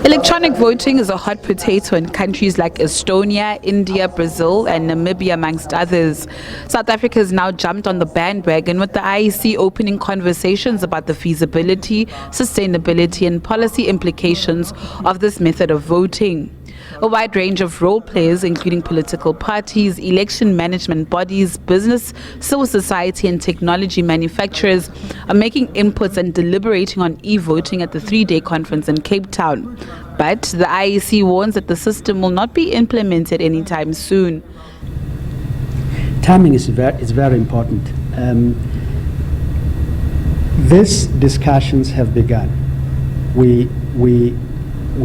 Electronic voting is a hot potato in countries like Estonia, India, Brazil, and Namibia, amongst others. South Africa has now jumped on the bandwagon, with the IEC opening conversations about the feasibility, sustainability, and policy implications of this method of voting. A wide range of role players, including political parties, election management bodies, business, civil society, and technology manufacturers, are making inputs and deliberating on e-voting at the 3-day conference in Cape Town. But the IEC warns that the system will not be implemented anytime soon. Timing is very important. These discussions have begun. We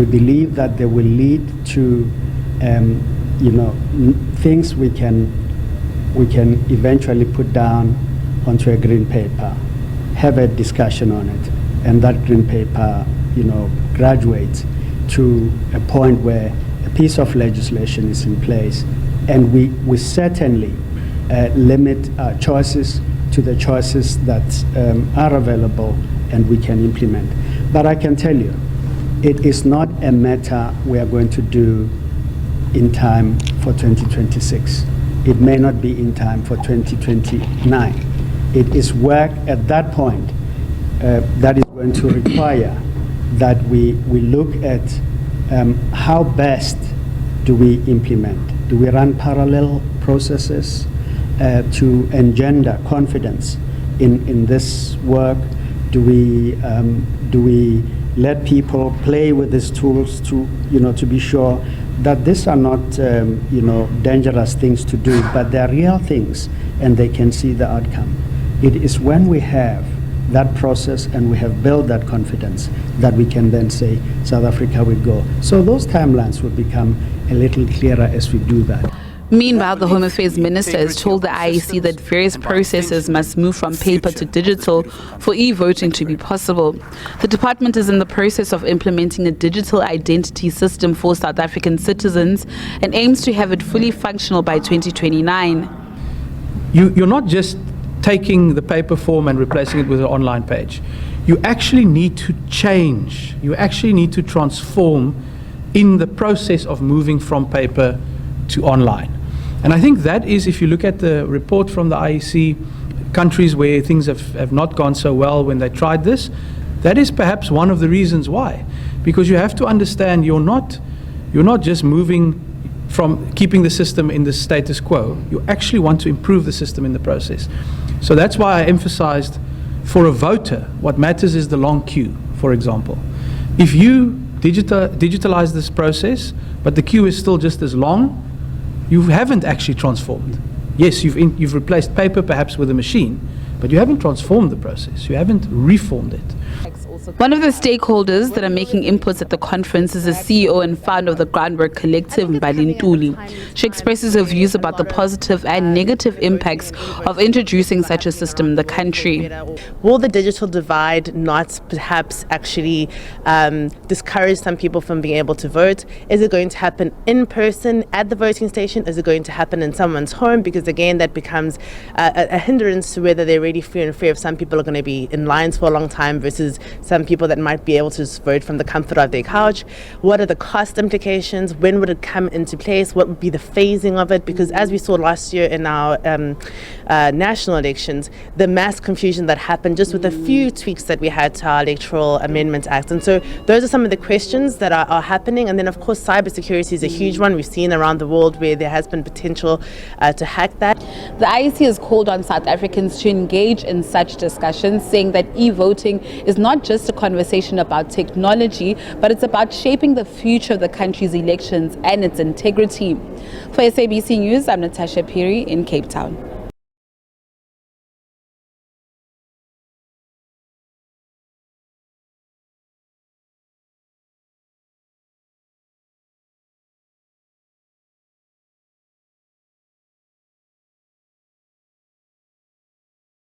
believe that they will lead to things we can eventually put down onto a green paper, have a discussion on it, and that green paper graduates to a point where a piece of legislation is in place, and we certainly limit our choices to the choices that are available and we can implement. But I can tell you, it is not a matter we are going to do in time for 2026. It may not be in time for 2029. It is work at that point that is going to require that we look at how best do we implement. Do we run parallel processes to engender confidence in this work? Do we let people play with these tools to be sure that these are not dangerous things to do, but they're real things and they can see the outcome. It is when we have that process and we have built that confidence that we can then say South Africa will go. So those timelines will become a little clearer as we do that. Meanwhile, the Home Affairs Minister has told the IEC that various processes must move from paper to digital for e-voting to be possible. The department is in the process of implementing a digital identity system for South African citizens and aims to have it fully functional by 2029. You're not just taking the paper form and replacing it with an online page. You actually need to change. You actually need to transform in the process of moving from paper to online. And I think that is, if you look at the report from the IEC, countries where things have not gone so well when they tried this, that is perhaps one of the reasons why. Because you have to understand you're not just moving from keeping the system in the status quo. You actually want to improve the system in the process. So that's why I emphasized, for a voter, what matters is the long queue, for example. If you digitalize this process, but the queue is still just as long, you haven't actually transformed. Yes, you've replaced paper perhaps with a machine, but you haven't transformed the process. You haven't reformed it. One of the stakeholders that are making inputs at the conference is the CEO and founder of the Groundwork Collective, Mbali Ntuli. She expresses her views about the positive and negative impacts of introducing such a system in the country. Will the digital divide not perhaps actually discourage some people from being able to vote? Is it going to happen in person at the voting station? Is it going to happen in someone's home? Because again, that becomes a hindrance to whether they're really free and fair if some people are going to be in lines for a long time versus some people that might be able to just vote from the comfort of their couch. What are the cost implications? When would it come into place? What would be the phasing of it? Because as we saw last year in our national elections, the mass confusion that happened just with a few tweaks that we had to our Electoral Amendment Act. And so those are some of the questions that are happening. And then of course cybersecurity is a huge one. We've seen around the world where there has been potential to hack that. The IEC has called on South Africans to engage in such discussions, saying that e-voting is not just a conversation about technology, but it's about shaping the future of the country's elections and its integrity. For SABC News, I'm Natasha Piri in Cape Town.